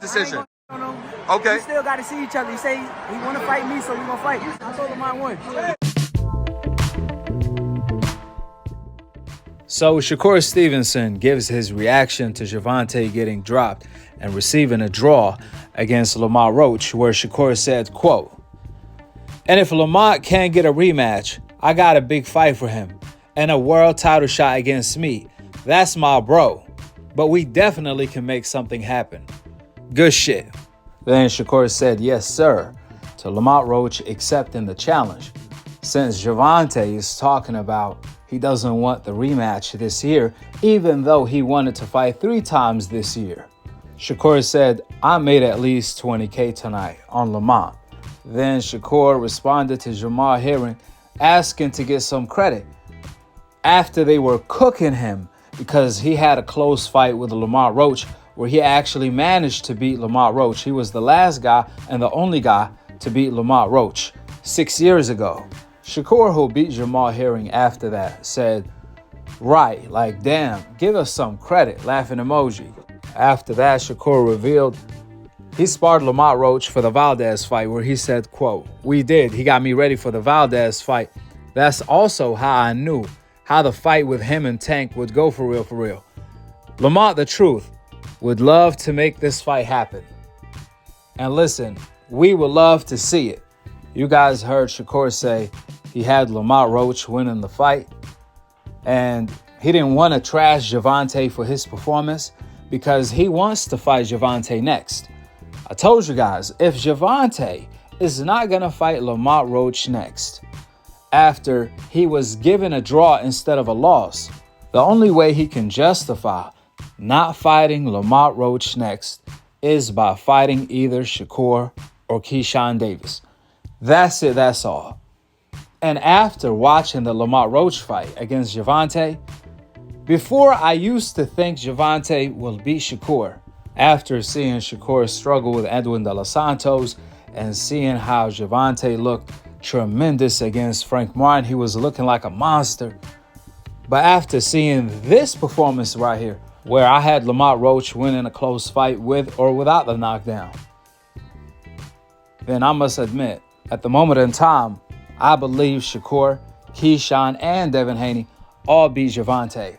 Decision. No. Okay. We still got to see each other. He say he want to fight me, so we gonna fight. I told him I won. So Shakur Stevenson gives his reaction to Gervonta getting dropped and receiving a draw against Lamont Roach, where Shakur said, quote, "And if Lamont can't get a rematch, I got a big fight for him and a world title shot against me. That's my bro. But we definitely can make something happen. Good shit." Then Shakur said, "Yes, sir," to Lamont Roach accepting the challenge. Since Gervonta is talking about he doesn't want the rematch this year, even though he wanted to fight 3 times this year. Shakur said, "I made at least $20K tonight on Lamont." Then Shakur responded to Jamal Herring asking to get some credit after they were cooking him because he had a close fight with Lamont Roach where he actually managed to beat Lamont Roach. He was the last guy and the only guy to beat Lamont Roach 6 years ago. Shakur, who beat Jamal Herring after that, said, "Right, like damn, give us some credit," laughing emoji. After that, Shakur revealed he sparred Lamont Roach for the Valdez fight where he said, quote, "We did. He got me ready for the Valdez fight. That's also how I knew how the fight with him and Tank would go for real, for real. Lamont, the truth, would love to make this fight happen. And listen, we would love to see it." You guys heard Shakur say he had Lamont Roach winning the fight. And he didn't want to trash Gervonta for his performance because he wants to fight Gervonta next. I told you guys, if Gervonta is not going to fight Lamont Roach next, after he was given a draw instead of a loss, the only way he can justify not fighting Lamont Roach next is by fighting either Shakur or Keyshawn Davis. That's it, that's all. And after watching the Lamont Roach fight against Gervonta, before I used to think Gervonta will beat Shakur. After seeing Shakur struggle with Edwin De Los Santos and seeing how Gervonta looked tremendous against Frank Martin, he was looking like a monster. But after seeing this performance right here, where I had Lamont Roach winning a close fight with or without the knockdown, then I must admit, at the moment in time, I believe Shakur, Keyshawn, and Devin Haney all beat Gervonta.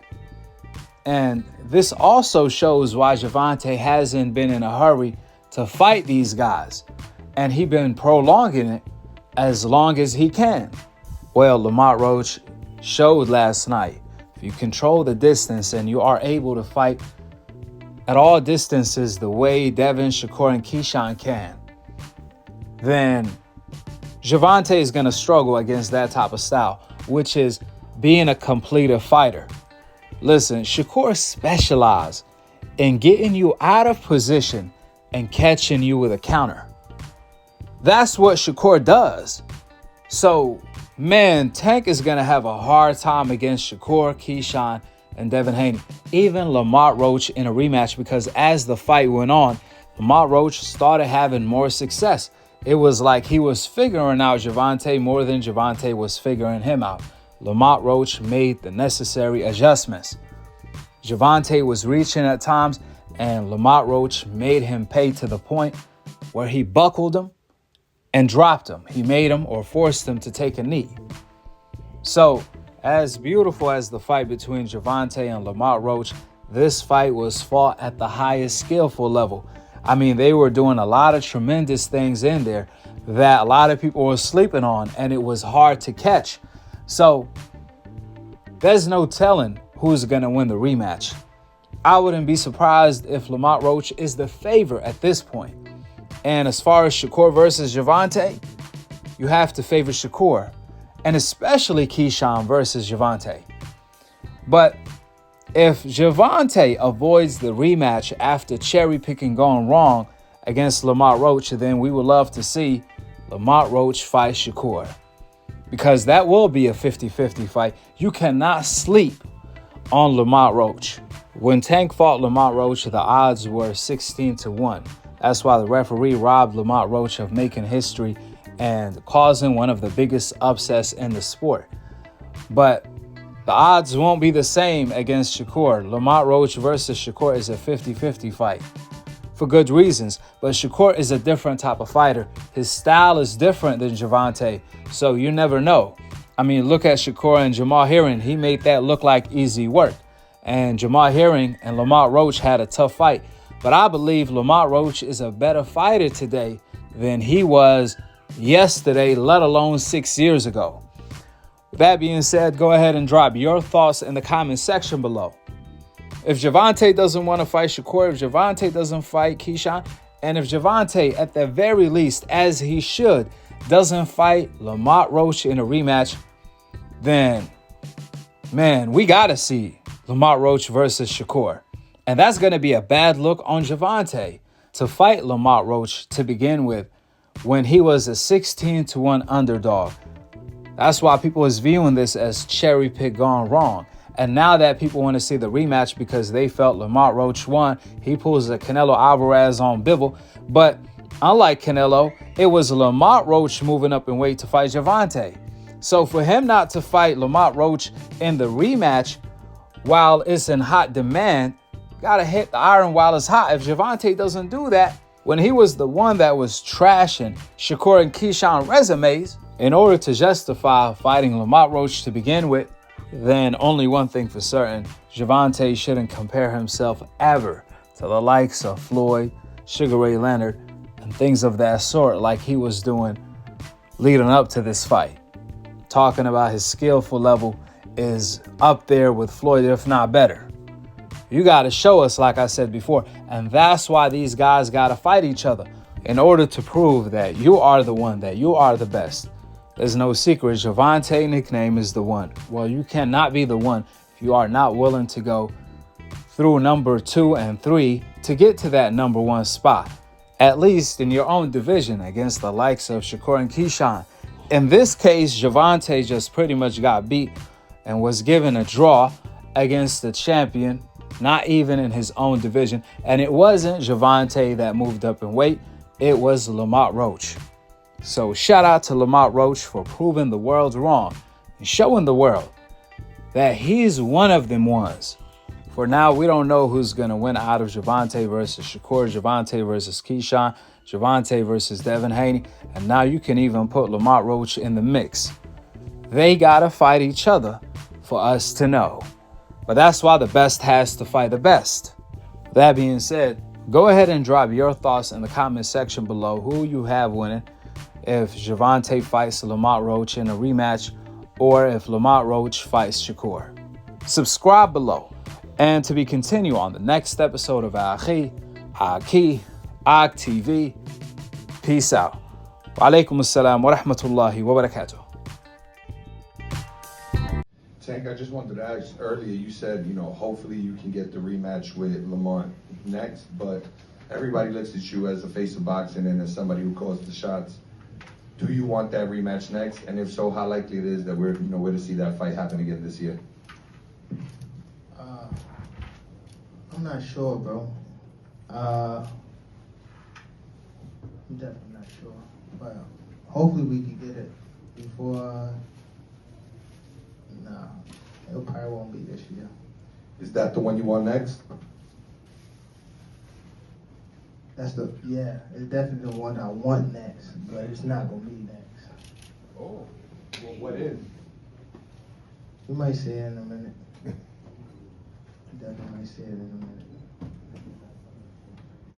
And this also shows why Gervonta hasn't been in a hurry to fight these guys. And he's been prolonging it as long as he can. Well, Lamont Roach showed last night, if you control the distance and you are able to fight at all distances the way Devin, Shakur, and Keyshawn can, then Gervonta is going to struggle against that type of style, which is being a completer fighter. Listen, Shakur specializes in getting you out of position and catching you with a counter. That's what Shakur does. So, man, Tank is going to have a hard time against Shakur, Keyshawn, and Devin Haney, even Lamont Roach in a rematch, because as the fight went on, Lamont Roach started having more success. It was like he was figuring out Gervonta more than Gervonta was figuring him out. Lamont Roach made the necessary adjustments. Gervonta was reaching at times, and Lamont Roach made him pay to the point where he buckled him and dropped him. He made him or forced him to take a knee. So, as beautiful as the fight between Gervonta and Lamont Roach, this fight was fought at the highest skillful level. I mean, they were doing a lot of tremendous things in there that a lot of people were sleeping on, and it was hard to catch. So, there's no telling who's going to win the rematch. I wouldn't be surprised if Lamont Roach is the favorite at this point. And as far as Shakur versus Gervonta, you have to favor Shakur, and especially Keyshawn versus Gervonta. But if Gervonta avoids the rematch after cherry picking going wrong against Lamont Roach, then we would love to see Lamont Roach fight Shakur, because that will be a 50-50 fight. You cannot sleep on Lamont Roach. When Tank fought Lamont Roach, the odds were 16-1. That's why the referee robbed Lamont Roach of making history and causing one of the biggest upsets in the sport. But the odds won't be the same against Shakur. Lamont Roach versus Shakur is a 50-50 fight. for good reasons. But Shakur is a different type of fighter. His style is different than Gervonta, so you never know. I mean, look at Shakur and Jamal Herring. He made that look like easy work. And Jamal Herring and Lamont Roach had a tough fight. But I believe Lamont Roach is a better fighter today than he was yesterday, let alone 6 years ago. With that being said, go ahead and drop your thoughts in the comment section below. If Gervonta doesn't want to fight Shakur, if Gervonta doesn't fight Keyshawn, and if Gervonta, at the very least, as he should, doesn't fight Lamont Roach in a rematch, then, man, we got to see Lamont Roach versus Shakur. And that's going to be a bad look on Gervonta to fight Lamont Roach to begin with when he was a 16-1 underdog. That's why people is viewing this as cherry pick gone wrong. And now that people want to see the rematch because they felt Lamont Roach won, he pulls a Canelo Alvarez on Bivol. But unlike Canelo, it was Lamont Roach moving up in weight to fight Gervonta. So for him not to fight Lamont Roach in the rematch while it's in hot demand, gotta hit the iron while it's hot. If Gervonta doesn't do that, when he was the one that was trashing Shakur and Keyshawn resumes in order to justify fighting Lamont Roach to begin with, then only one thing for certain, Gervonta shouldn't compare himself ever to the likes of Floyd, Sugar Ray Leonard, and things of that sort like he was doing leading up to this fight. Talking about his skillful level is up there with Floyd, if not better. You got to show us, like I said before, and that's why these guys got to fight each other in order to prove that you are the one, that you are the best. There's no secret. Gervonta nickname is the one. Well, you cannot be the one if you are not willing to go through number 2 and 3 to get to that number 1 spot, at least in your own division against the likes of Shakur and Keyshawn. In this case, Gervonta just pretty much got beat and was given a draw against the champion, not even in his own division. And it wasn't Gervonta that moved up in weight. It was Lamont Roach. So shout out to Lamont Roach for proving the world wrong and showing the world that he's one of them ones. For now, we don't know who's going to win out of Gervonta versus Shakur, Gervonta versus Keyshawn, Gervonta versus Devin Haney, and now you can even put Lamont Roach in the mix. They got to fight each other for us to know. But that's why the best has to fight the best. That being said, go ahead and drop your thoughts in the comment section below who you have winning. If Gervonta fights Lamont Roach in a rematch, or if Lamont Roach fights Shakur. Subscribe below. And to be continued on the next episode of Akhi, Akhi TV. Peace out. Wa alaikum assalam wa rahmatullahi wa barakatuh. Tank, I just wanted to ask earlier, you said, hopefully you can get the rematch with Lamont next, but everybody looks at you as the face of boxing and as somebody who calls the shots. Do you want that rematch next? And if so, how likely it is that we're to see that fight happen again this year? I'm not sure, bro. I'm definitely not sure. But hopefully we can get it before. Nah, it probably won't be this year. Is that the one you want next? It's definitely the one I want next, but it's not gonna be next. Oh, well, what is? We might see it in a minute. Definitely might see it in a minute.